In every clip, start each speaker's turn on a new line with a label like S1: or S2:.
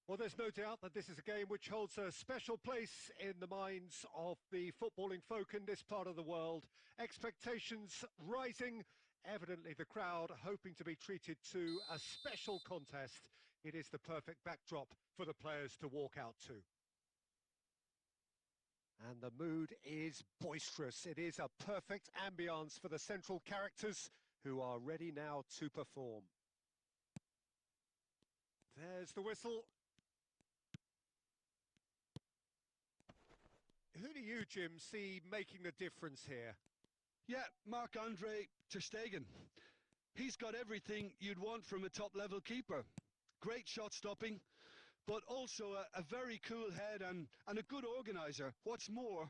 S1: Well, there's no doubt that this is a game which holds a special place in the minds of the footballing folk in this part of the world. Expectations rising, evidently the crowd hoping to be treated to a special contest. It is the perfect backdrop for the players to walk out to. And the mood is boisterous. It is a perfect ambience for the central characters who are ready now to perform. There's the whistle. Who do you, Jim, see making the difference here?
S2: Yeah, Marc-Andre ter Stegen. He's got everything you'd want from a top-level keeper. Great shot stopping, but also a very cool head and a good organiser. What's more,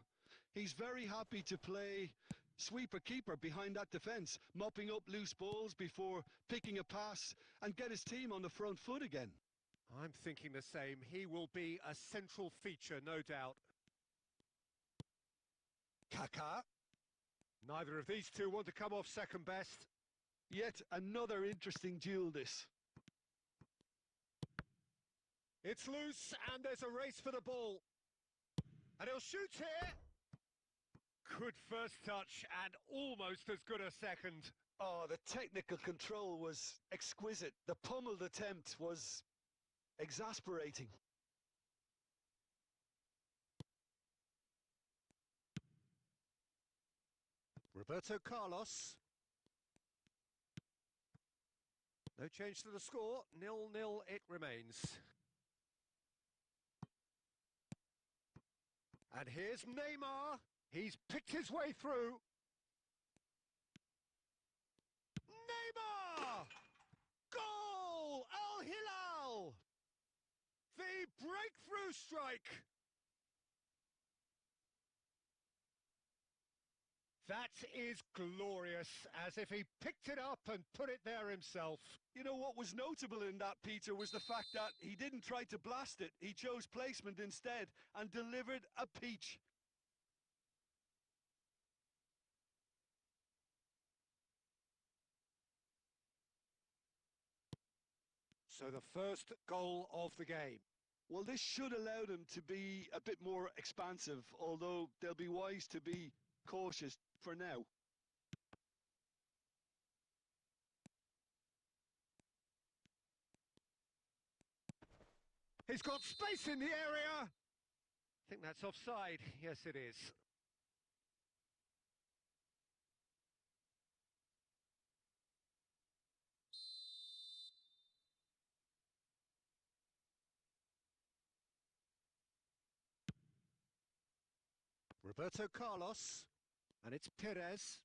S2: he's very happy to play sweeper-keeper behind that defence, mopping up loose balls before picking a pass and get his team on the front foot again.
S1: I'm thinking the same. He will be a central feature, no doubt. Kaká. Neither of these two want to come off second best.
S2: Yet another interesting duel, this.
S1: It's loose, and there's a race for the ball. And he'll shoot here. Good first touch, and almost as good a second.
S2: Oh, the technical control was exquisite. The pummeled attempt was exasperating.
S1: Roberto Carlos. No change to the score. 0-0 it remains. And here's Neymar. He's picked his way through. Neymar! Goal! Al Hilal! The breakthrough strike! That is glorious, as if he picked it up and put it there himself.
S2: You know, what was notable in that, Peter, was the fact that he didn't try to blast it. He chose placement instead and delivered a peach.
S1: So the first goal of the game.
S2: Well, this should allow them to be a bit more expansive, although they'll be wise to be cautious for now.
S1: He's got space in the area. I think that's offside. Yes, it is. Roberto Carlos. And it's Perez.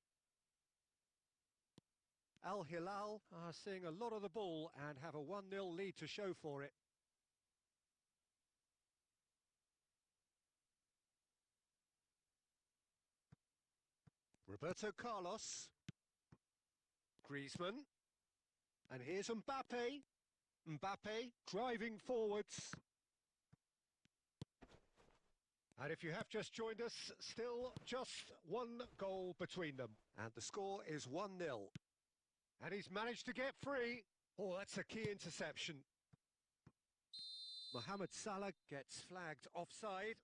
S1: Al Hilal are seeing a lot of the ball and have a 1-0 lead to show for it. Roberto Carlos. Griezmann. And here's Mbappe. Mbappe driving forwards. And if you have just joined us, still just one goal between them. And the score is 1-0. And he's managed to get free. Oh, that's a key interception. Mohamed Salah gets flagged offside.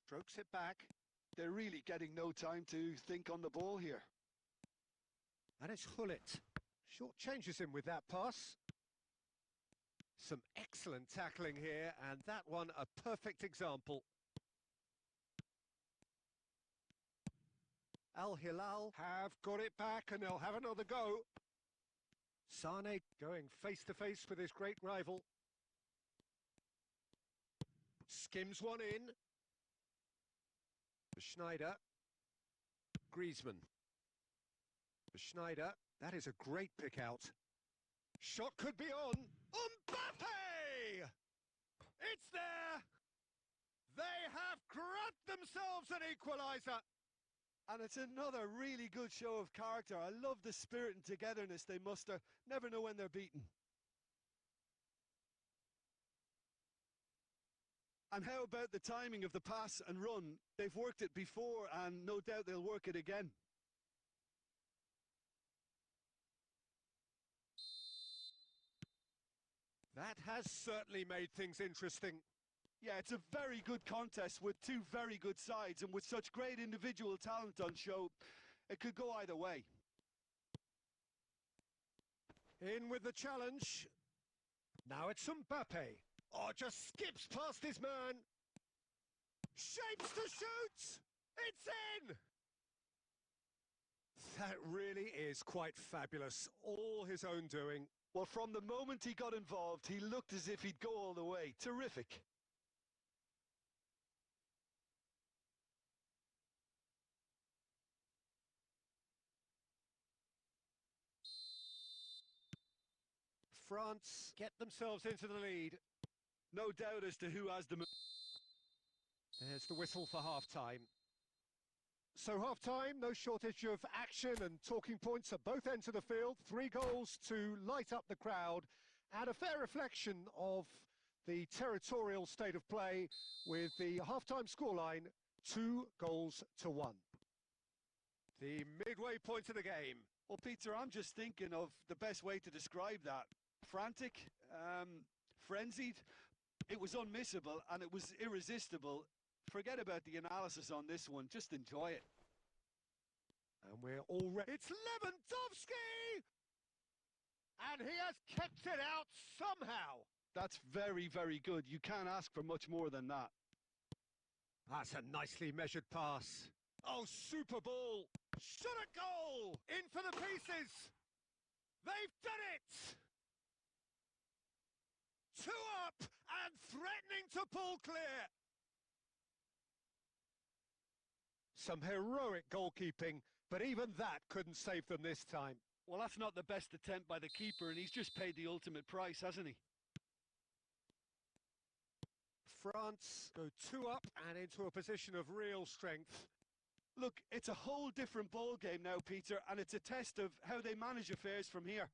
S1: Strokes it back.
S2: They're really getting no time to think on the ball here.
S1: And it's Hullet. Short changes him with that pass. Some excellent tackling here, and that one a perfect example. Al Hilal have got it back, and they'll have another go. Sane going face-to-face with his great rival. Skims one in. Schneider. Griezmann. Schneider. That is a great pick out. Shot could be on. Mbappe! It's there! They have grabbed themselves an equaliser.
S2: And it's another really good show of character. I love the spirit and togetherness they muster. Never know when they're beaten. And how about the timing of the pass and run? They've worked it before, and no doubt they'll work it again.
S1: That has certainly made things interesting.
S2: Yeah, it's a very good contest with two very good sides, and with such great individual talent on show, it could go either way.
S1: In with the challenge. Now it's Mbappe. Oh, just skips past his man. Shapes to shoot! It's in! That really is quite fabulous. All his own doing.
S2: Well, from the moment he got involved, he looked as if he'd go all the way. Terrific.
S1: France get themselves into the lead.
S2: No doubt as to who has the...
S1: There's the whistle for half-time. So half-time, no shortage of action and talking points at both ends of the field. 3 goals to light up the crowd, and a fair reflection of the territorial state of play with the half-time scoreline 2-1. The midway point of the game.
S2: Well, Peter, I'm just thinking of the best way to describe that. Frantic, frenzied. It was unmissable and it was irresistible. Forget about the analysis on this one. Just enjoy it.
S1: And we're already... It's Lewandowski! And he has kept it out somehow.
S2: That's very, very good. You can't ask for much more than that.
S1: That's a nicely measured pass. Oh, super ball. Shot a goal! In for the pieces! They've done it! 2 up and threatening to pull clear. Some heroic goalkeeping, but even that couldn't save them this time.
S2: Well, that's not the best attempt by the keeper, and he's just paid the ultimate price, hasn't he?
S1: France go 2 up and into a position of real strength.
S2: Look, it's a whole different ball game now, Peter, and it's a test of how they manage affairs from here.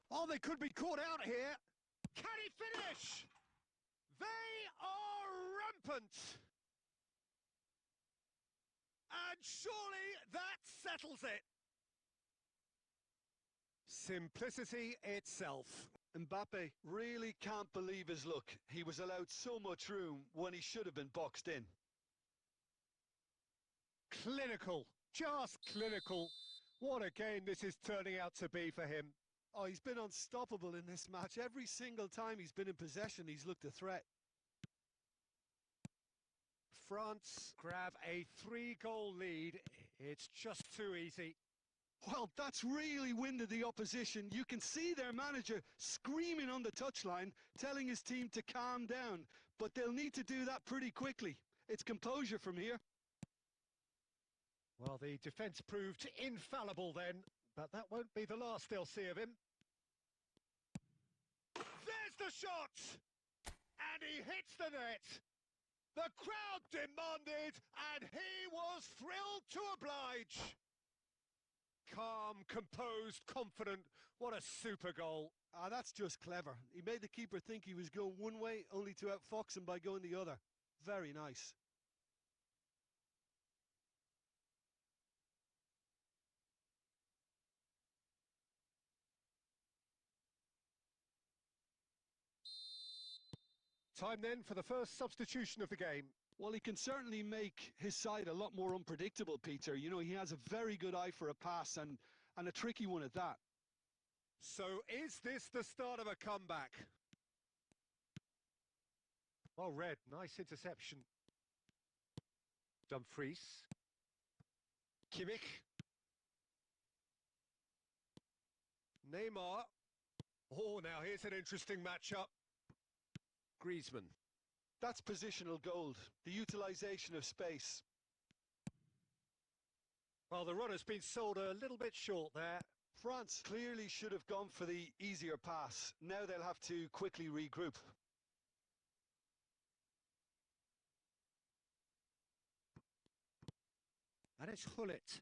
S1: Oh, they could be caught out here. Can he finish? They are rampant. And surely that settles it. Simplicity itself.
S2: Mbappe really can't believe his luck. He was allowed so much room when he should have been boxed in.
S1: Clinical, just clinical. What a game this is turning out to be for him.
S2: Oh, he's been unstoppable in this match. Every single time he's been in possession, he's looked a threat.
S1: France grab a 3-goal lead. It's just too easy.
S2: Well, that's really winded the opposition. You can see their manager screaming on the touchline, telling his team to calm down. But they'll need to do that pretty quickly. It's composure from here.
S1: Well, the defence proved infallible then, but that won't be the last they'll see of him. There's the shot! And he hits the net. The crowd demanded, and he was thrilled to oblige. Calm, composed, confident. What a super goal.
S2: Ah, that's just clever. He made the keeper think he was going one way, only to outfox him by going the other. Very nice.
S1: Time then for the first substitution of the game.
S2: Well, he can certainly make his side a lot more unpredictable, Peter. You know, he has a very good eye for a pass and a tricky one at that.
S1: So is this the start of a comeback? Well read, nice interception. Dumfries. Kimmich. Neymar. Oh, now here's an interesting matchup. Griezmann.
S2: That's positional gold, the utilisation of space.
S1: Well, the run has been sold a little bit short there.
S2: France clearly should have gone for the easier pass. Now they'll have to quickly regroup.
S1: And it's Hullet.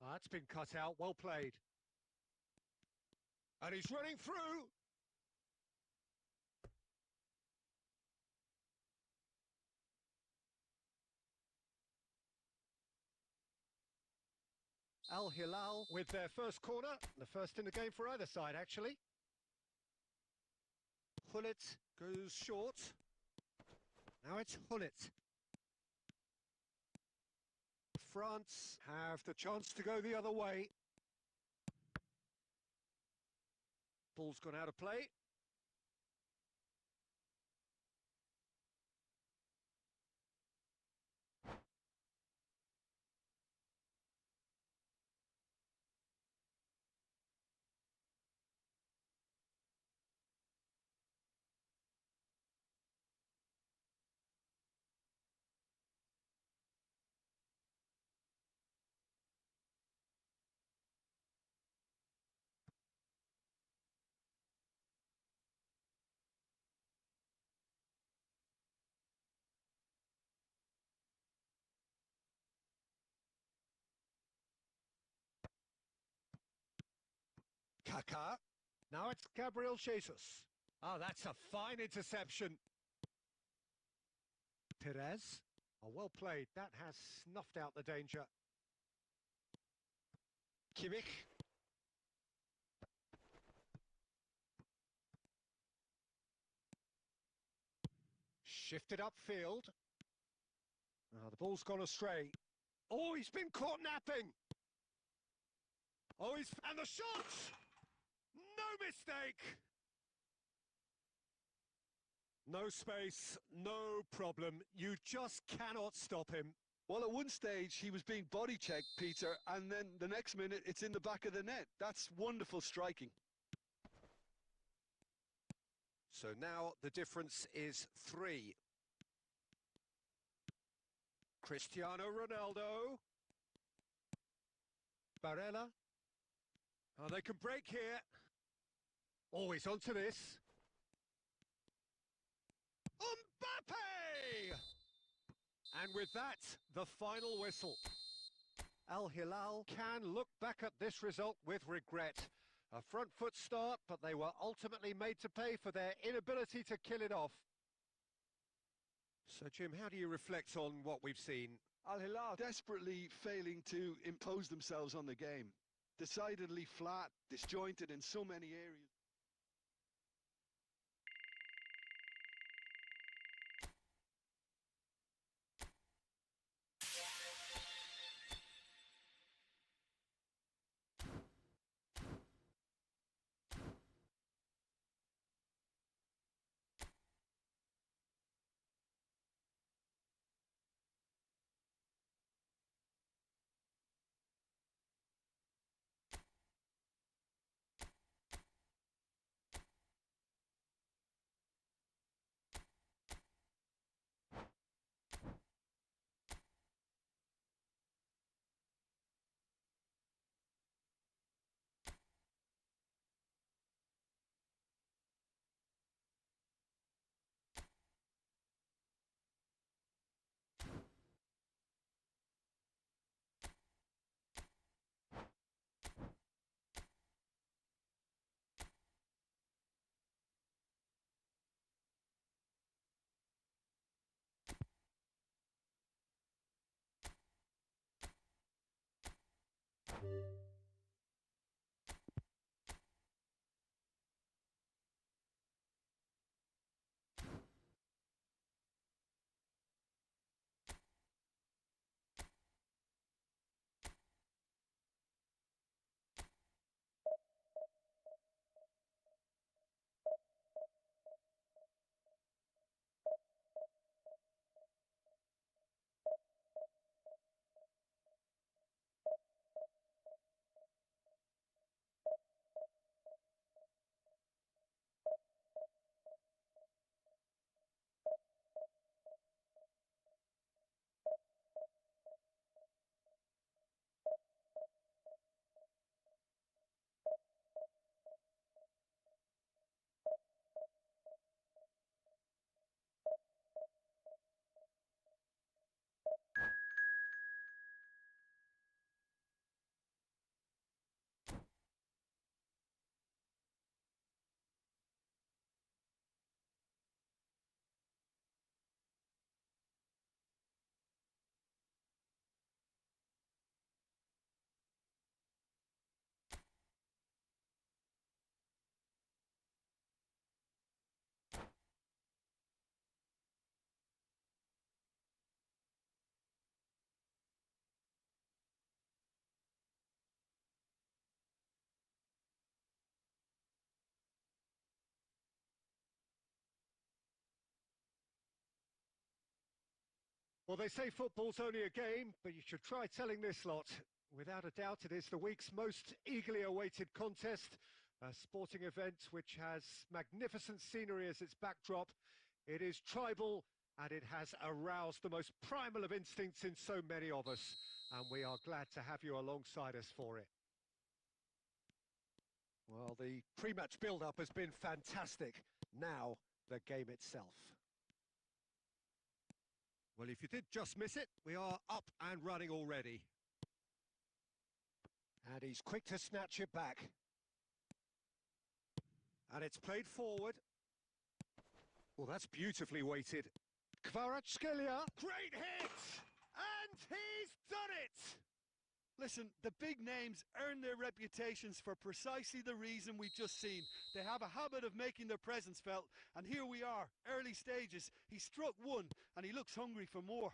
S1: That's been cut out, well played. And he's running through. Al Hilal with their first corner, the first in the game for either side, actually. Hullet goes short. Now it's Hullet. France have the chance to go the other way. Ball's gone out of play. Kaká. Now it's Gabriel Jesus. Oh, that's a fine interception. Perez. Oh, well played. That has snuffed out the danger. Kimmich. Shifted upfield. Oh, the ball's gone astray. Oh, he's been caught napping. Oh, and the shot! No mistake! No space, no problem. You just cannot stop him.
S2: Well, at one stage, he was being body checked, Peter, and then the next minute, it's in the back of the net. That's wonderful striking.
S1: So now the difference is 3. Cristiano Ronaldo. Barella. Oh, they can break here. Oh, he's onto this. Mbappe! And with that, the final whistle. Al Hilal can look back at this result with regret. A front foot start, but they were ultimately made to pay for their inability to kill it off. So, Jim, how do you reflect on what we've seen?
S2: Al Hilal desperately failing to impose themselves on the game. Decidedly flat, disjointed in so many areas.
S1: Well, they say football's only a game, but you should try telling this lot. Without a doubt, it is the week's most eagerly awaited contest, a sporting event which has magnificent scenery as its backdrop. It is tribal, and it has aroused the most primal of instincts in so many of us, and we are glad to have you alongside us for it. Well, the pre-match build-up has been fantastic. Now, the game itself. Well, if you did just miss it, we are up and running already. And he's quick to snatch it back. And it's played forward. Well, that's beautifully weighted. Kvaratskhelia, great hit! And he's done it!
S2: Listen, the big names earn their reputations for precisely the reason we've just seen. They have a habit of making their presence felt, and here we are, early stages. He struck one, and he looks hungry for more.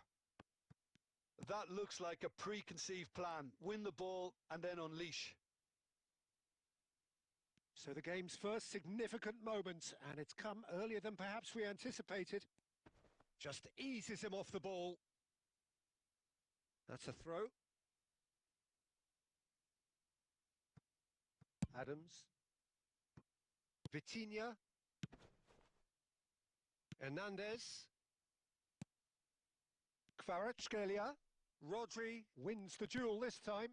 S2: That looks like a preconceived plan. Win the ball, and then unleash.
S1: So the game's first significant moment, and it's come earlier than perhaps we anticipated. Just eases him off the ball. That's a throw. Adams. Vitinha. Hernandez. Kvaratskhelia. Rodri wins the duel this time.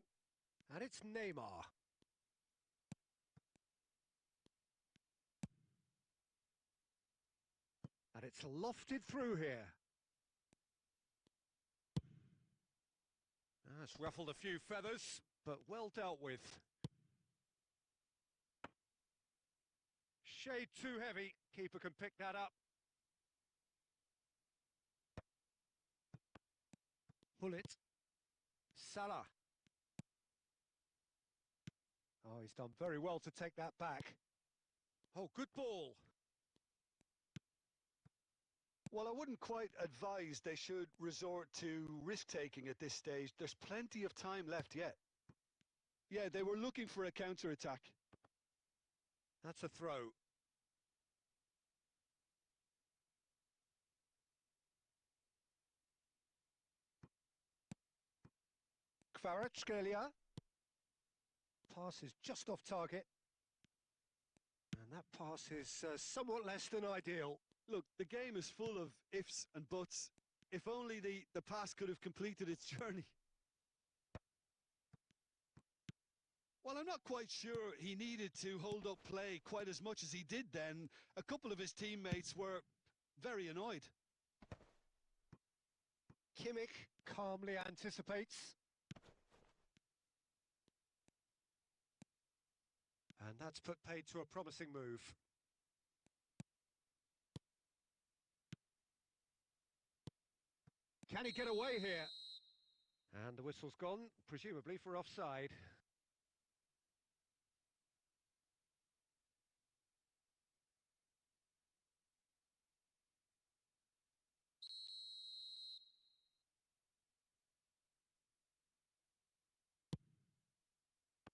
S1: And it's Neymar. And it's lofted through here. It's ruffled a few feathers, but well dealt with. Shade too heavy. Keeper can pick that up. Pull it. Salah. Oh, he's done very well to take that back. Oh, good ball.
S2: Well, I wouldn't quite advise they should resort to risk-taking at this stage. There's plenty of time left yet. Yeah, they were looking for a counter-attack.
S1: That's a throw. Kvaratskhelia. Pass is just off target. And that pass is somewhat less than ideal.
S2: Look, the game is full of ifs and buts. If only the pass could have completed its journey. Well, I'm not quite sure he needed to hold up play quite as much as he did then. A couple of his teammates were very annoyed.
S1: Kimmich calmly anticipates. And that's put paid to a promising move. Can he get away here? And the whistle's gone, presumably for offside.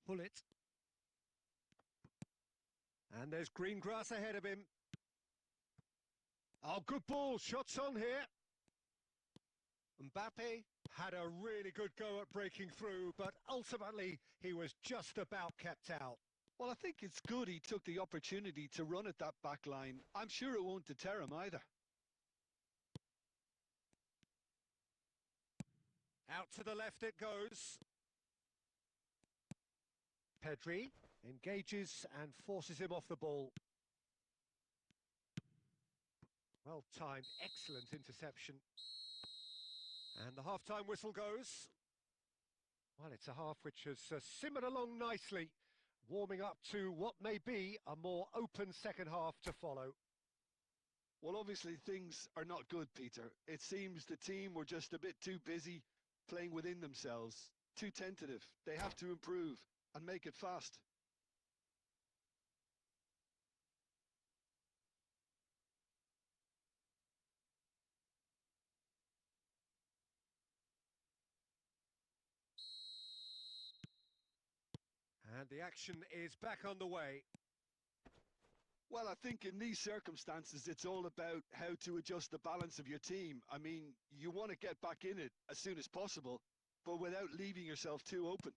S1: Pull it. And there's green grass ahead of him. Oh, good ball. Shots on here. Mbappe had a really good go at breaking through, but ultimately he was just about kept out.
S2: Well, I think it's good he took the opportunity to run at that back line. I'm sure it won't deter him either.
S1: Out to the left it goes. Pedri engages and forces him off the ball. Well timed, excellent interception. And the half-time whistle goes. Well, it's a half which has simmered along nicely, warming up to what may be a more open second half to follow.
S2: Well, obviously things are not good, Peter. It seems the team were just a bit too busy playing within themselves, too tentative. They have to improve and make it fast.
S1: And the action is back on the way.
S2: Well, I think in these circumstances, it's all about how to adjust the balance of your team. I mean, you want to get back in it as soon as possible, but without leaving yourself too open.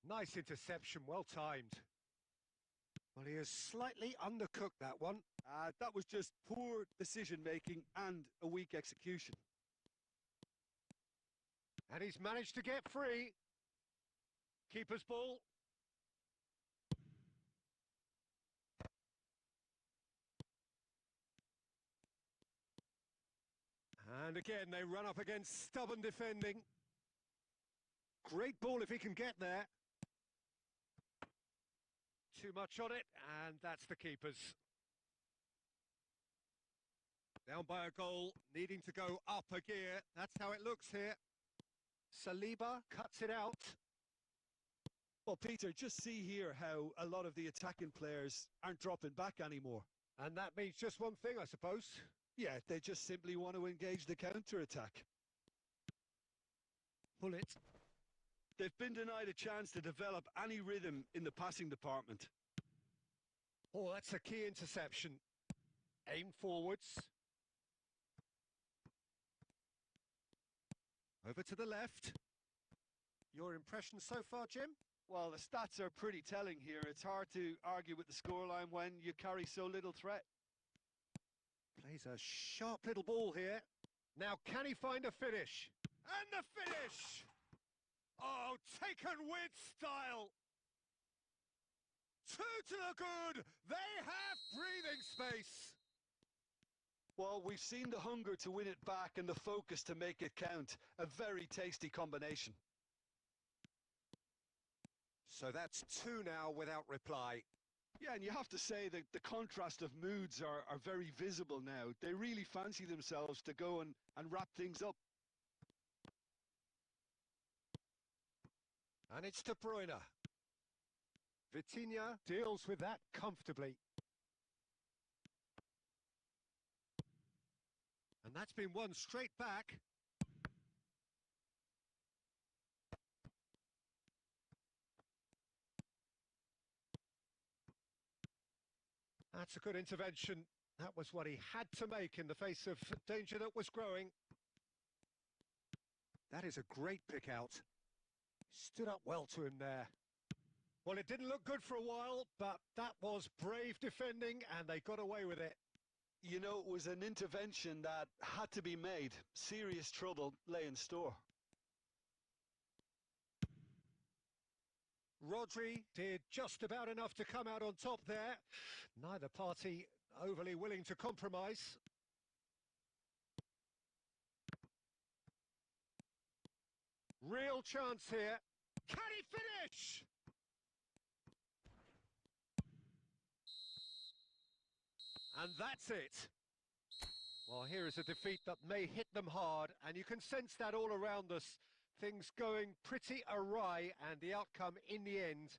S1: Nice interception, well timed. Well, he has slightly undercooked that one.
S2: That was just poor decision-making and a weak execution.
S1: And he's managed to get free. Keeper's ball. And again, they run up against stubborn defending. Great ball if he can get there. Too much on it, and that's the keeper's. Down by a goal, needing to go up a gear. That's how it looks here. Saliba cuts it out.
S2: Well, Peter, just see here how a lot of the attacking players aren't dropping back anymore.
S1: And that means just one thing, I suppose.
S2: Yeah, they just simply want to engage the counter-attack.
S1: Pull it.
S2: They've been denied a chance to develop any rhythm in the passing department.
S1: Oh, that's a key interception. Aim forwards. Over to the left. Your impression so far, Jim?
S2: Well, the stats are pretty telling here. It's hard to argue with the scoreline when you carry so little threat.
S1: Plays a sharp little ball here. Now, can he find a finish? And the finish! Oh, taken with style. Two to the good. They have breathing space.
S2: Well, we've seen the hunger to win it back and the focus to make it count. A very tasty combination.
S1: So that's two now without reply.
S2: Yeah, and you have to say that the contrast of moods are very visible now. They really fancy themselves to go and wrap things up.
S1: And it's De Bruyne. Vitinha deals with that comfortably. And that's been won straight back. That's a good intervention. That was what he had to make in the face of danger that was growing. That is a great pick out. Stood up well to him there. Well, it didn't look good for a while, but that was brave defending, and they got away with it.
S2: You know, it was an intervention that had to be made. Serious trouble lay in store.
S1: Rodri did just about enough to come out on top there. Neither party overly willing to compromise. Real chance here. Can he finish? And that's it. Well, here is a defeat that may hit them hard, and you can sense that all around us. Things going pretty awry, and the outcome in the end,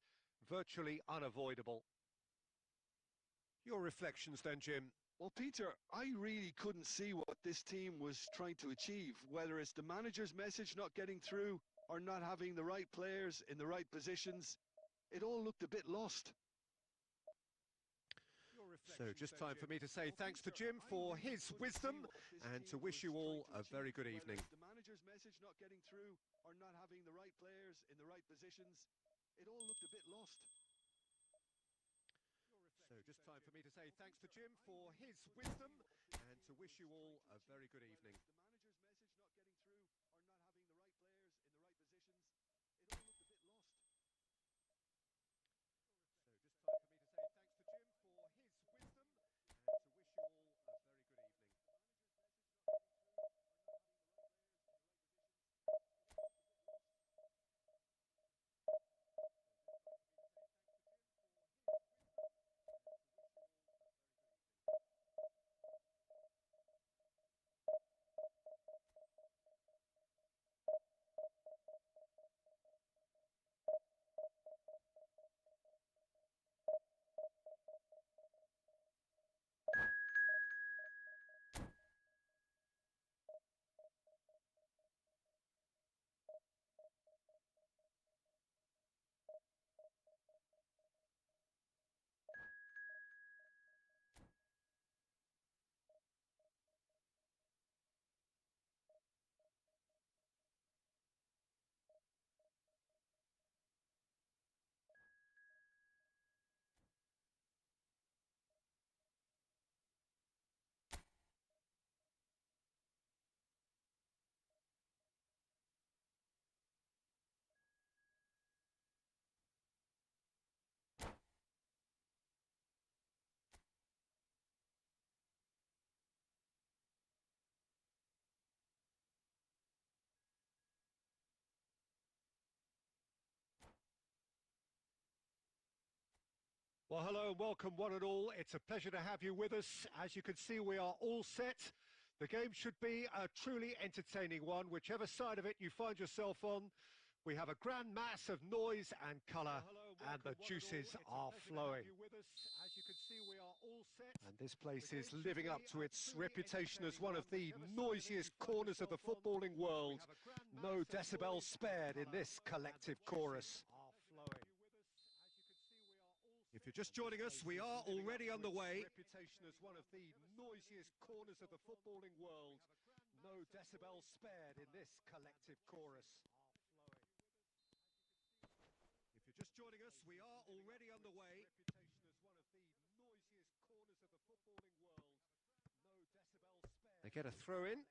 S1: virtually unavoidable. Your reflections then, Jim?
S2: Well, Peter, I really couldn't see what this team was trying to achieve, whether it's the manager's message not getting through or not having the right players in the right positions. It all looked a bit lost.
S1: So just time for me to say thanks to Jim for his wisdom and to wish you all a very good evening.
S2: The manager's message not getting through or not having the right players in the right positions. It all looked a bit lost.
S1: So just time for me to say thanks to Jim for his wisdom and to wish you all a very good evening. Well, hello and welcome one and all. It's a pleasure to have you with us. As you can see, we are all set. The game should be a truly entertaining one, whichever side of it you find yourself on. We have a grand mass of noise and colour, and the juices are flowing. And this place is living up to its reputation as one of the noisiest corners of the footballing world. No decibels spared in this collective chorus. If you're just joining us, we are already underway. Reputation as one of the noisiest corners of the footballing world. No decibels spared in this collective chorus. If you're just joining us, we are already underway. Reputation as one of the noisiest corners of the footballing world. No decibels spared. They get a throw in.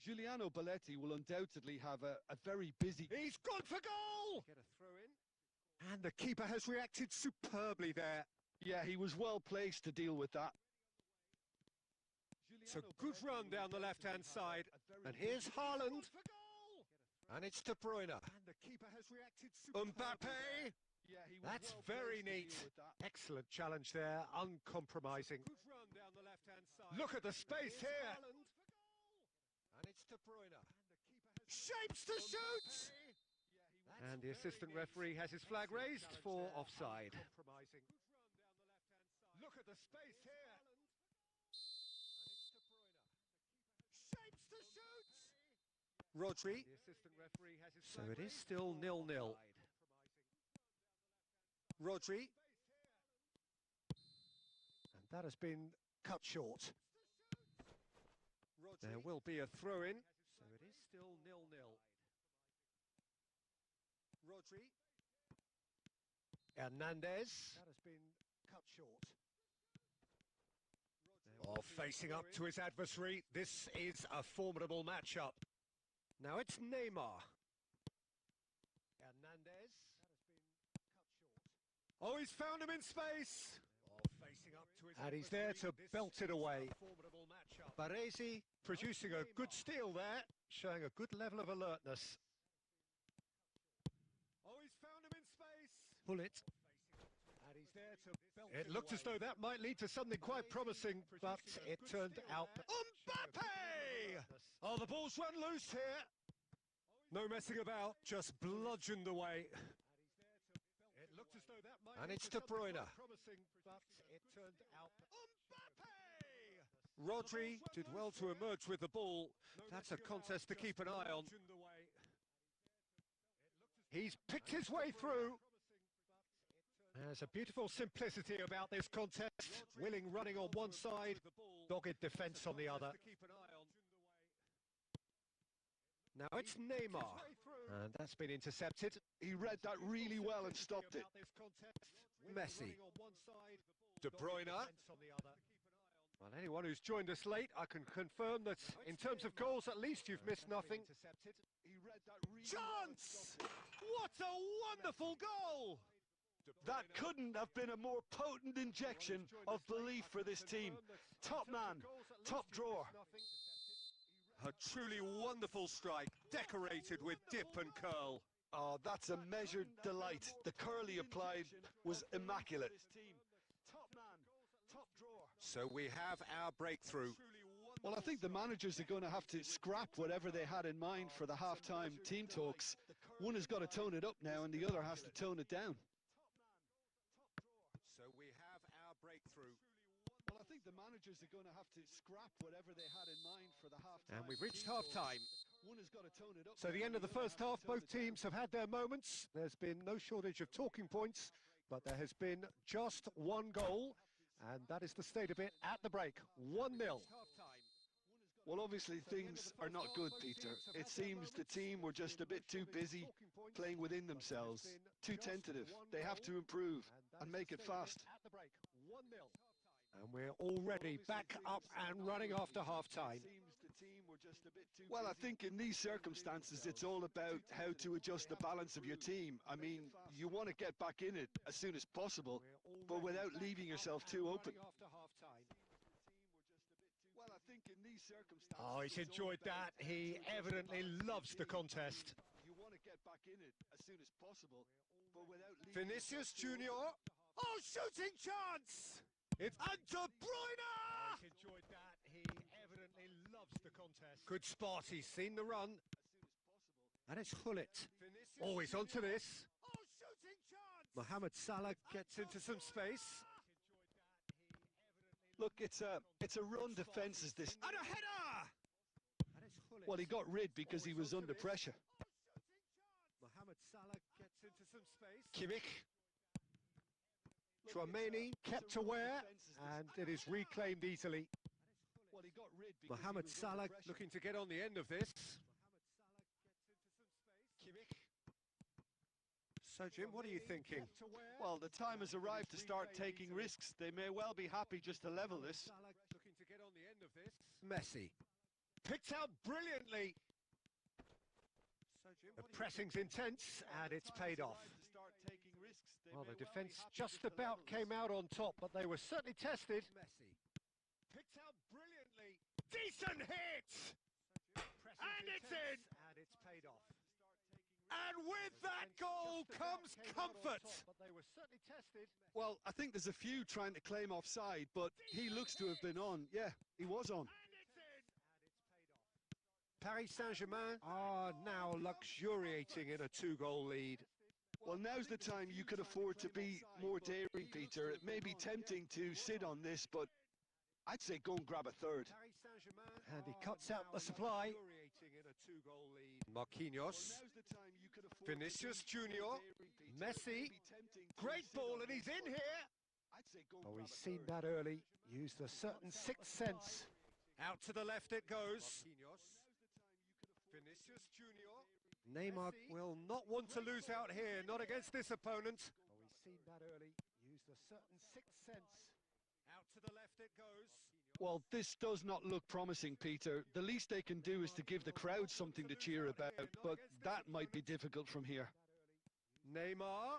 S2: Giuliano Belletti will undoubtedly have a very busy...
S1: He's gone for goal! Get a throw in. And the keeper has reacted superbly there.
S2: Yeah, he was well placed to deal with that.
S1: It's a good run down the left-hand side. And here's Haaland. And it's De Bruyne. And the keeper has reacted superbly. Mbappe!
S2: Yeah, he was
S1: That's
S2: well
S1: very
S2: placed to
S1: neat.
S2: deal with that.
S1: Excellent challenge there, uncompromising. Good run down the left-hand side. Look at the space here. And it's De Bruyne. Shapes to shoot! And the assistant referee has his flag raised for offside. Look at the space here. Shapes to shoot! Rodri. The assistant referee has his so it is still 0-0. Rodri. And that has been cut short. There will be a throw-in, so it is still 0-0. Rodri. Hernandez. That has been cut short. Oh, facing up to his adversary. This is a formidable matchup. Now it's Neymar. Hernandez. Oh, he's found him in space. And he's there to belt it away. Baresi producing a good steal there, showing a good level of alertness. Oh, he's found him in space. Pull it. And he's there to belt it. It looked as though that might lead to something quite promising, but it turned out. Mbappe! Oh, the ball's run loose here. No messing about, just bludgeoned away. And it's De Bruyne. But it turned out. Rodri did well to emerge with the ball. That's a contest to keep an eye on. He's picked his way through. There's a beautiful simplicity about this contest. Willing running on one side, dogged defence on the other. Now it's Neymar. And that's been intercepted.
S2: He read that really well and stopped it.
S1: Messi. De Bruyne. Well, anyone who's joined us late, I can confirm that in terms of goals, at least you've missed nothing. Chance! What a wonderful goal!
S2: That couldn't have been a more potent injection of belief for this team. Top man, top drawer.
S1: A truly wonderful strike, decorated with dip and curl.
S2: Oh, that's a measured delight. The curl he applied was immaculate.
S1: So we have our breakthrough.
S2: Well, I think the managers are going to have to scrap whatever they had in mind for the half-time team talks. One has got to tone it up now and the other has to tone it down.
S1: So we have our breakthrough.
S2: Well, I think the managers are going to have to scrap whatever they had in mind for the half-time.
S1: And we've reached half-time.
S2: One has got to tone it up.
S1: So the end of the first half, both teams have had their moments. There's been no shortage of talking points, but there has been just one goal, and that is the state of it at the break. 1-0.
S2: Well, obviously things are not good, Peter. It seems the team were just a bit too busy playing within themselves, too tentative. They have to improve and make it fast.
S1: And we're already back up and running after half-time.
S2: Well, I think in these circumstances, it's all about how to adjust the balance of your team. I mean, you want to get back in it as soon as possible, but without leaving yourself too open. Well, I think in these circumstances,
S1: Oh, he's
S2: it's all
S1: enjoyed
S2: about
S1: that. He
S2: to adjust the
S1: evidently
S2: balance of your
S1: loves the
S2: game.
S1: contest.
S2: You want to get back in it as soon as possible, but without leaving
S1: Vinicius
S2: yourself too
S1: Junior.
S2: open.
S1: Oh, shooting chance! It's and De Bruyne! Oh, he's enjoyed that. He evidently loves the contest. Good spot. He's seen the run. And it's Hullet. Always onto this. Oh, shooting chance! Mohamed Salah gets into some space.
S2: Look, it's a run defence is this.
S1: And a header! And it's Hullet.
S2: Well, he got rid because he was
S1: Always
S2: under
S1: onto this.
S2: pressure.
S1: Mohamed Salah gets into some space.
S2: Kimmich.
S1: Chouameni kept aware, and it is reclaimed easily.
S2: Well, he got rid because
S1: Mohamed
S2: he was under
S1: Salah
S2: pressure.
S1: looking to get on the end of this.
S2: Kimmich.
S1: So, Jim, what are you thinking?
S2: Well, the time has arrived to start taking risks. They may well be happy just to level this.
S1: Salah looking to get on the end of this. Messi picked out brilliantly. So, Jim, the pressing's intense, and it's paid off. Well, the defence just about came out on top, but they were certainly tested. Messi picked out brilliantly. Decent hit! And it's in! And it's paid off. And with that goal comes comfort. But they were certainly tested.
S2: Well, I think there's a few trying to claim offside, but he looks to have been on. Yeah, he was on.
S1: And it's in. And it's paid off. Paris Saint-Germain are now luxuriating in a 2-goal lead.
S2: Well, now's the time you could afford to be more daring, Peter. It may be tempting to sit on this, but I'd say go and grab a third.
S1: Paris Saint-Germain, and he cuts out the supply. In a 2-goal lead. Marquinhos, Vinicius Junior, Messi, great ball, and he's in here. Oh, he's seen that early. Used a certain sixth sense. Out to the left it goes. Vinicius Junior. Neymar will not want to lose out here, not against this opponent. Oh, he's seen that early. Used a certain sixth sense. Out to the left it goes.
S2: Well, this does not look promising, Peter. The least they can do is to give the crowd something to cheer about, but that might be difficult from here.
S1: Neymar.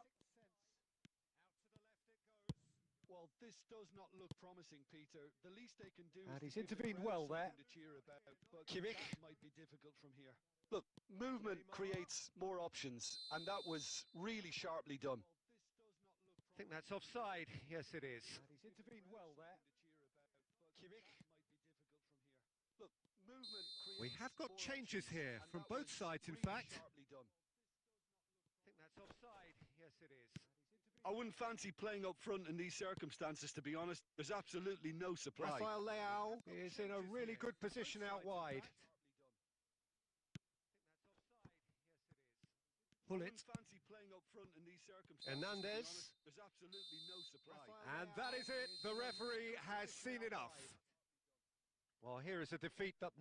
S2: Well, this does not look promising, Peter. The least they can do
S1: And
S2: is
S1: he's
S2: to give the
S1: intervened
S2: crowd
S1: well there.
S2: something to cheer about, but
S1: Kimmich.
S2: that might be difficult from here. Look, movement creates more options, and that was really sharply done.
S1: I think that's offside. Yes, it is. And he's intervened well there.
S2: Look, movement
S1: We have got
S2: more
S1: changes
S2: options,
S1: here
S2: and
S1: from
S2: that
S1: both
S2: was
S1: sides, in
S2: really
S1: fact.
S2: sharply done.
S1: I think that's offside. Yes, it is.
S2: I wouldn't fancy playing up front in these circumstances, to be honest. There's absolutely no supply.
S1: Rafael Leao is in a really good position out wide. Hullet.
S2: Fancy playing up front in these circumstances.
S1: Hernandez.
S2: There's absolutely no supply.
S1: And that is it. The referee has seen enough. Well, here is a defeat that